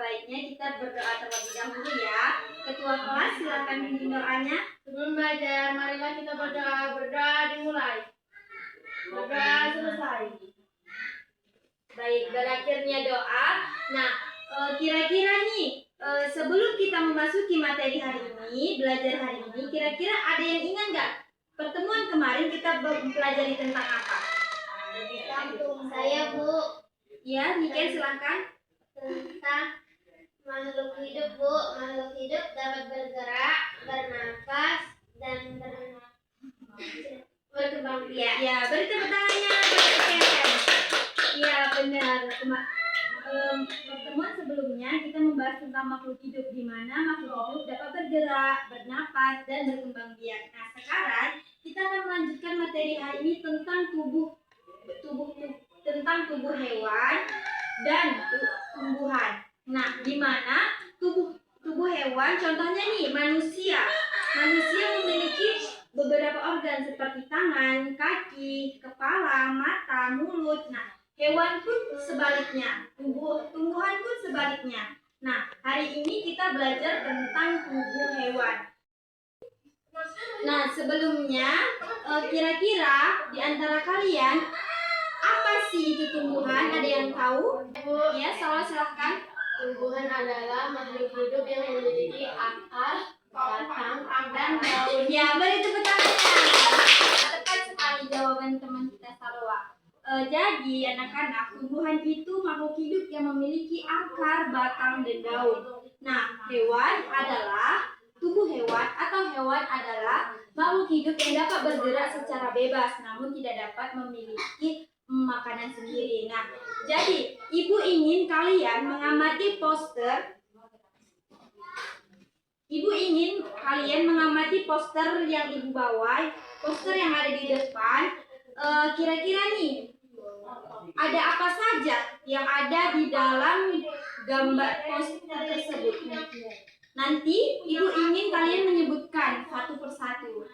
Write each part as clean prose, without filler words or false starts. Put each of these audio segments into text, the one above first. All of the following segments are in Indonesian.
baiknya kita berdoa terlebih dahulu ya. Ketua kelas silakan pimpin doanya. Sebelum belajar, marilah kita berdoa. Berdoa dimulai. Berdoa selesai. Baik, berakhirnya doa. Nah, kira-kira nih sebelum kita memasuki materi hari ini, belajar hari ini, kira-kira ada yang ingat nggak pertemuan kemarin kita mempelajari tentang apa? Saya, Bu. Ya, Niken silakan. Tentang makhluk hidup, Bu. Makhluk hidup dapat bergerak, bernafas, dan berkembang biak. Ya, beri tepuk tangannya. Ya, benar. Pertemuan sebelumnya kita membahas tentang makhluk hidup, di mana makhluk hidup dapat bergerak, bernafas, dan berkembang biak. Nah, sekarang kita akan melanjutkan materi hari ini tentang tentang tubuh hewan dan tumbuhan. Nah, di mana tubuh hewan, contohnya nih manusia. Manusia memiliki beberapa organ seperti tangan, kaki, kepala, mata, mulut. Nah, hewan pun sebaliknya, tumbuhan pun sebaliknya. Nah, hari ini kita belajar tentang tubuh hewan. Nah, sebelumnya kira-kira di antara kalian apa sih itu tumbuhan? Ada yang tahu? Ya, silahkan. Tumbuhan adalah makhluk hidup yang memiliki akar, batang, dan daun. Ya, beri tepuk tangannya. Tepat sekali jawaban teman kita Salwa. Jadi anak-anak, tumbuhan itu makhluk hidup yang memiliki akar, batang, dan daun. Nah, tubuh hewan atau hewan adalah makhluk hidup yang dapat bergerak secara bebas, namun tidak dapat memiliki makanan sendiri. Nah, jadi ibu ingin kalian mengamati poster. Ibu ingin kalian mengamati poster yang ibu bawa, poster yang ada di depan. Kira-kira nih, ada apa saja yang ada di dalam gambar poster tersebut? Nanti ibu ingin kalian menyebutkan satu persatu.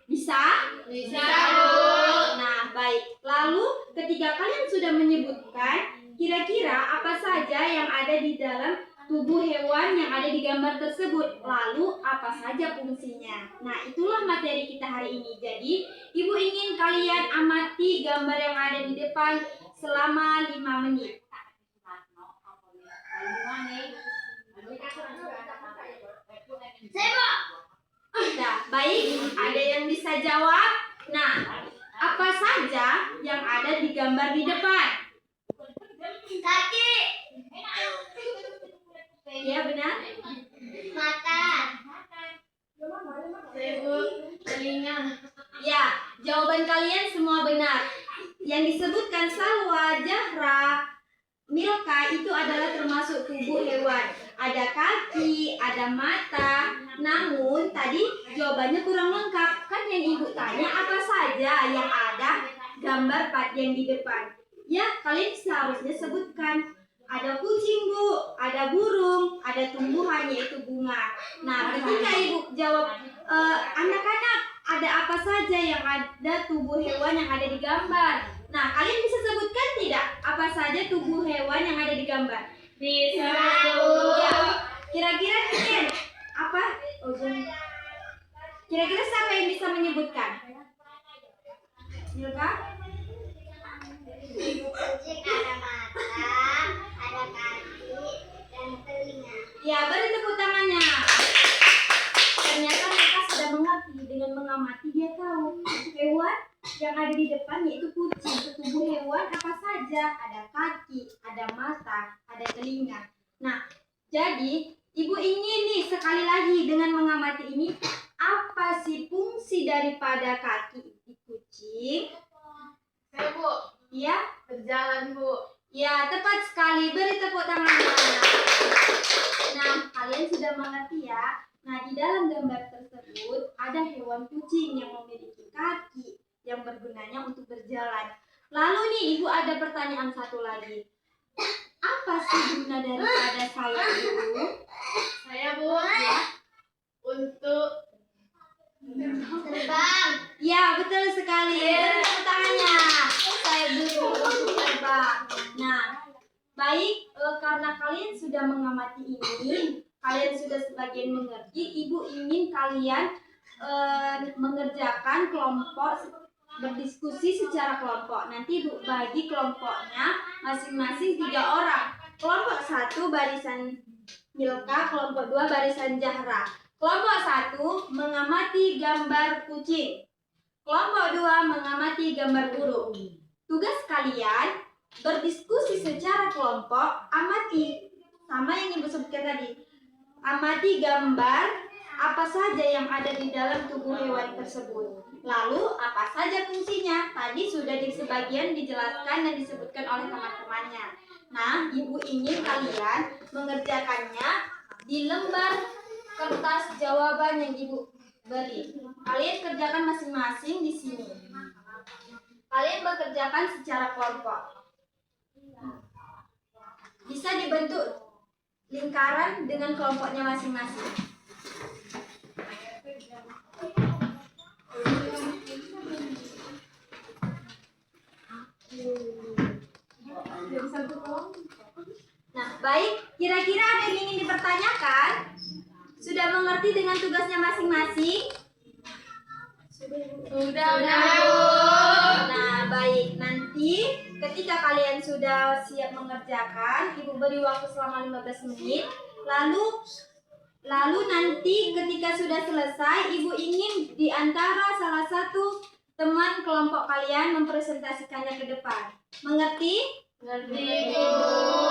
Bisa? Bisa, Bu. Nah, baik. Lalu ketika kalian sudah menyebutkan, kira-kira apa saja yang ada di dalam tubuh hewan yang ada di gambar tersebut, lalu apa saja fungsinya. Nah, itulah materi kita hari ini. Jadi, ibu ingin kalian amati gambar yang ada di depan selama 5 menit. Nah, baik, ada yang bisa jawab? Nah, apa saja yang ada di gambar di depan? Kaki. Ya, benar. Mata. Telinga. Ya, jawaban kalian semua benar. Yang disebutkan Salwa, Zahra, Milka itu adalah termasuk tubuh hewan. Ada kaki, ada mata. Namun tadi jawabannya kurang lengkap. Kan yang ibu tanya apa saja yang ada gambar yang di depan. Ya, kalian seharusnya sebutkan. Ada kucing, Bu, ada burung, ada tumbuhan yaitu bunga. Nah, ketika ibu jawab, anak-anak, ada apa saja yang ada tubuh hewan yang ada di gambar? Nah, kalian bisa sebutkan tidak apa saja tubuh hewan yang ada di gambar? Bisa, Bu. Bu. Ya. Kira-kira mungkin apa? Kira-kira siapa yang bisa menyebutkan? Milka? Kucing ada mata, ada kaki, dan telinga. Ya, beri tepuk tangannya. Ternyata mereka sudah mengerti. Dengan mengamati dia tahu hewan yang ada di depan yaitu kucing. Tubuh hewan apa saja? Ada kaki, ada mata, ada telinga. Nah, jadi ibu ingin nih sekali lagi dengan mengamati ini, apa sih fungsi daripada kaki kucing? Saya, Bu. Ya, Berjalan, Bu. ya, tepat sekali. Beri tepuk tangannya. Nah, kalian sudah mengerti ya. Nah, di dalam gambar tersebut ada hewan kucing yang memiliki kaki yang bergunanya untuk berjalan. Lalu nih, ibu ada pertanyaan satu lagi. Apa sih guna daripada sayap dulu? Saya, Bu. Ya. Untuk terbang. Ya, betul sekali. Beri tepuk tangannya. Sayap dulu untuk terbang. Nah, baik, karena kalian sudah mengamati ini, kalian sudah sebagian mengerti, Ibu ingin kalian mengerjakan kelompok, berdiskusi secara kelompok. Nanti Ibu bagi kelompoknya masing-masing 3 orang. Kelompok 1 barisan Milka, kelompok 2 barisan Zahra. Kelompok 1 mengamati gambar kucing. Kelompok 2 mengamati gambar burung. Tugas kalian berdiskusi secara kelompok, amati sama yang Ibu sebutkan tadi. Amati gambar apa saja yang ada di dalam tubuh hewan tersebut. Lalu apa saja fungsinya? Tadi sudah di sebagian dijelaskan dan disebutkan oleh teman-temannya. Nah, Ibu ingin kalian mengerjakannya di lembar kertas jawaban yang Ibu beri. Kalian kerjakan masing-masing di sini. Kalian bekerjakan secara kelompok. Bisa dibentuk lingkaran dengan kelompoknya masing-masing. Nah, baik. Kira-kira ada yang ingin dipertanyakan? Sudah mengerti dengan tugasnya masing-masing? Sudah, Bu. Nah, baik. Nanti ketika kalian sudah siap mengerjakan, Ibu beri waktu selama 15 menit. Lalu nanti ketika sudah selesai, Ibu ingin di antara salah satu teman kelompok kalian mempresentasikannya ke depan. Mengerti? Ngerti, Bu.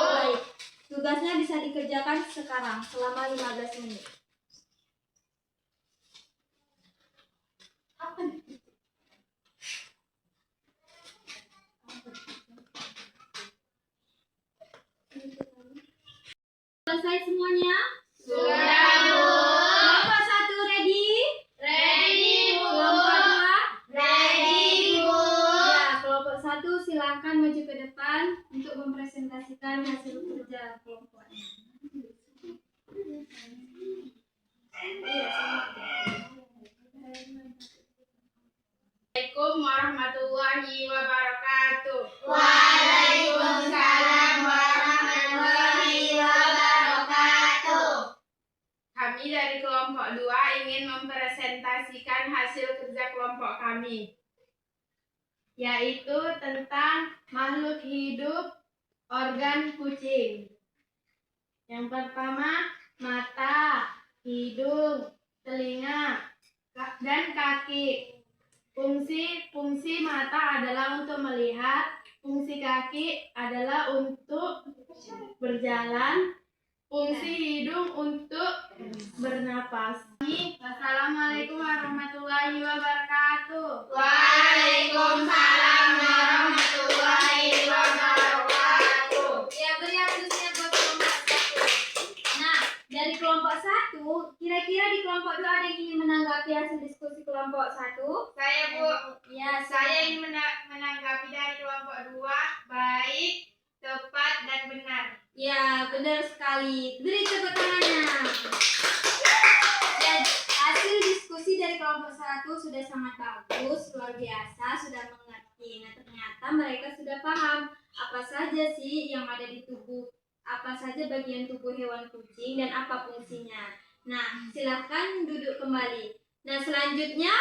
Baik. Tugasnya bisa dikerjakan sekarang selama 15 menit. Selesai semuanya? Sudah, Bu. Kelompok 1 ready? Ready, Bu. Kelompok 2? Ready, Bu. Ya, kelompok 1 silakan maju ke depan untuk mempresentasikan hasil kerja kelompoknya. Iya, sama. Assalamualaikum warahmatullahi wabarakatuh. Waalaikumsalam warahmatullahi wabarakatuh. Kami dari kelompok 2 ingin mempresentasikan hasil kerja kelompok kami, yaitu tentang makhluk hidup organ kucing. Yang pertama, mata, hidung, telinga, dan kaki. Fungsi mata adalah untuk melihat, fungsi kaki adalah untuk berjalan, fungsi hidung untuk bernapas. Assalamualaikum warahmatullahi wabarakatuh. Waalaikumsalam warahmatullahi wabarakatuh. Ya, beri apresiasi buat kelompok 1. Nah, dari kelompok 1, kira-kira di kelompok 2 ada yang ingin menanggapi hasil diskusi kelompok 1? Saya, Bu. Ya, Saya ingin menanggapi dari kelompok 2, baik, tepat, dan benar. Ya, benar sekali. Beri tepuk tangannya. Dan hasil diskusi dari kelompok 1 sudah sangat bagus, luar biasa, sudah mengerti. Nah, ternyata mereka sudah paham apa saja sih yang ada di tubuh, apa saja bagian tubuh hewan kucing dan apa fungsinya. Nah, silahkan duduk kembali. Nah, selanjutnya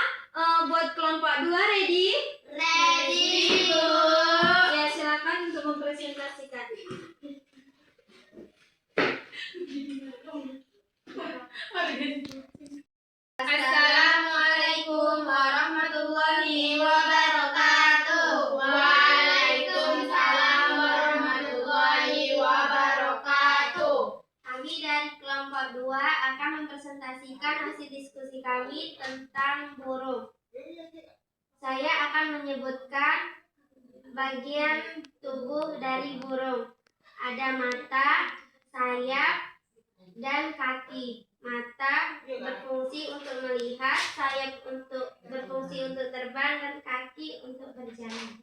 buat kelompok 2 ready? Ready, Bu. Ya, silakan untuk mempresentasikan. Assalamualaikum warahmatullahi wabarakatuh. Waalaikumsalam warahmatullahi wabarakatuh. Kami dari kelompok 2 akan mempresentasikan hasil diskusi kami tentang burung. Saya akan menyebutkan bagian tubuh dari burung. Ada mata, sayap, dan kaki. Mata berfungsi untuk melihat, sayap berfungsi untuk terbang, dan kaki untuk berjalan.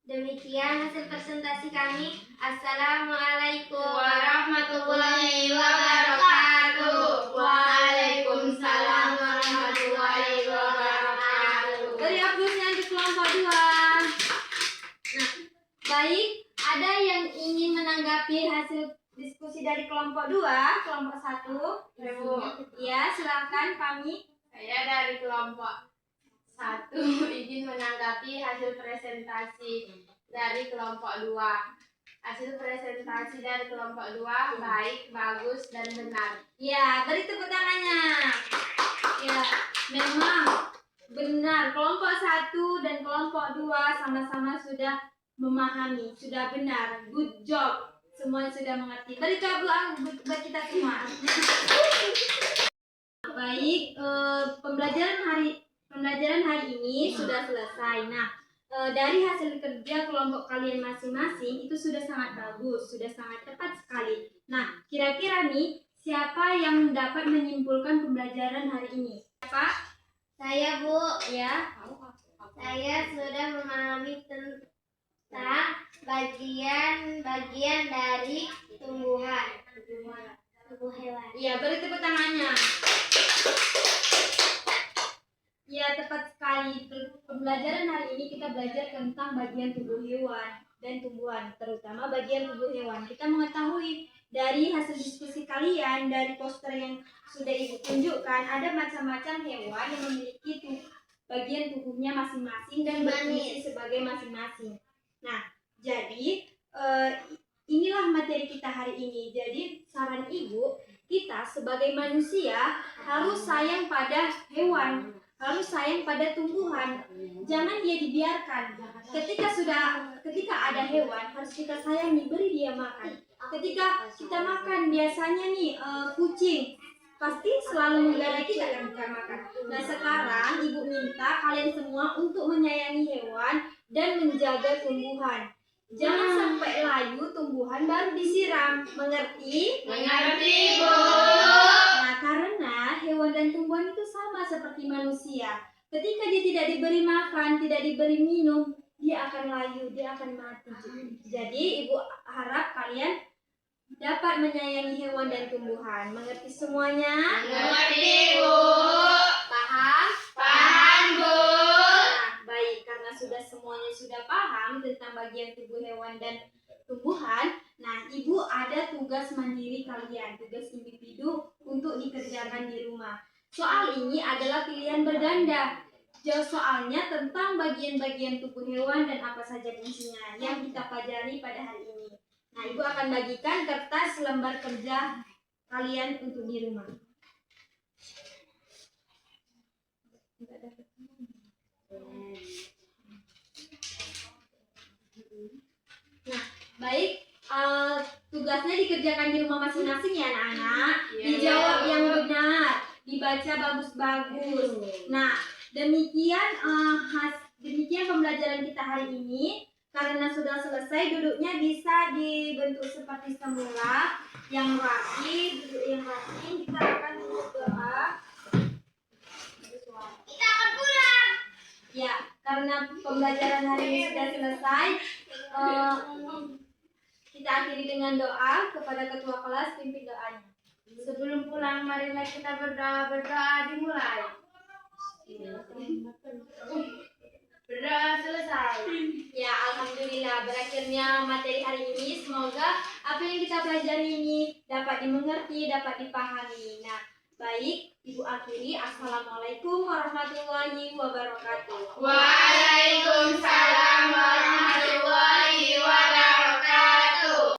Demikian hasil presentasi kami. Assalamualaikum Warahmatullahi wabarakatuh. Waalaikumsalam warahmatullahi wabarakatuh. Beri apresiasi untuk kelompok 2. Nah, baik, ada yang ingin menanggapi hasil diskusi kelompok 2, kelompok 1. Ibu, Ya, silakan Pami. saya dari kelompok 1 izin menanggapi hasil presentasi dari kelompok 2. Hasil presentasi dari kelompok 2 baik, bagus, dan benar. Ya, beri tepuk tangannya. Ya, memang benar kelompok 1 dan kelompok 2 sama-sama sudah memahami, sudah benar. Good job. Semuanya sudah mengerti. Beri doa buat kita semua. Baik, pembelajaran hari ini sudah selesai. Nah, dari hasil kerja kelompok kalian masing-masing itu sudah sangat bagus, sudah sangat tepat sekali. Nah, kira-kira nih siapa yang dapat menyimpulkan pembelajaran hari ini? Siapa? Saya, Bu. Ya. Saya sudah memahami tentang bagian-bagian dari tumbuhan, tubuh hewan. Iya, beri tepuk tangannya. Ya, tepat sekali. Pembelajaran hari ini kita belajar tentang bagian tubuh hewan dan tumbuhan, terutama bagian tubuh hewan. Kita mengetahui dari hasil diskusi kalian, dari poster yang sudah Ibu tunjukkan, ada macam-macam hewan yang memiliki bagian tubuhnya masing-masing dan berfungsi sebagai masing-masing. Nah, jadi inilah materi kita hari ini. Jadi saran Ibu, kita sebagai manusia harus sayang pada hewan, harus sayang pada tumbuhan. Jangan dia dibiarkan. Ketika ada hewan, harus kita sayangi, beri dia makan. Ketika kita makan, biasanya nih kucing pasti selalu menggarai kita kan kita makan. Nah, sekarang Ibu minta kalian semua untuk menyayangi hewan dan menjaga tumbuhan. Jangan sampai layu tumbuhan baru disiram. Mengerti? Mengerti, Bu. Nah, karena hewan dan tumbuhan itu sama seperti manusia. Ketika dia tidak diberi makan, tidak diberi minum, dia akan layu, dia akan mati. Jadi, Ibu harap kalian dapat menyayangi hewan dan tumbuhan. Mengerti semuanya? Mengerti, Bu. Paham? Paham, Bu. Nah, baik, karena semuanya sudah paham tentang bagian tubuh hewan dan tumbuhan. Nah, Ibu ada tugas mandiri kalian, tugas individu untuk dikerjakan di rumah. Soal ini adalah pilihan berganda. Jawab soalnya tentang bagian-bagian tubuh hewan dan apa saja fungsinya yang kita pelajari pada hari ini. Nah, Ibu akan bagikan kertas lembar kerja kalian untuk di rumah. Nah, baik, tugasnya dikerjakan di rumah masing-masing ya anak-anak. Dijawab yang benar, dibaca bagus-bagus. Nah, demikian pembelajaran kita hari ini. Karena sudah selesai, duduknya bisa dibentuk seperti semula, yang rapi, duduk yang rapi. Kita akan berdoa. Kita akan pulang. Ya, karena pembelajaran hari ini sudah selesai, kita akhiri dengan doa kepada ketua kelas, pimpin doanya. Sebelum pulang, marilah kita berdoa dimulai. Berdoa selesai. Ya, alhamdulillah berakhirnya materi hari ini. Semoga apa yang kita pelajari ini dapat dimengerti, dapat dipahami. Nah, baik, Ibu akhiri. Assalamualaikum warahmatullahi wabarakatuh. Waalaikumsalam warahmatullahi wabarakatuh.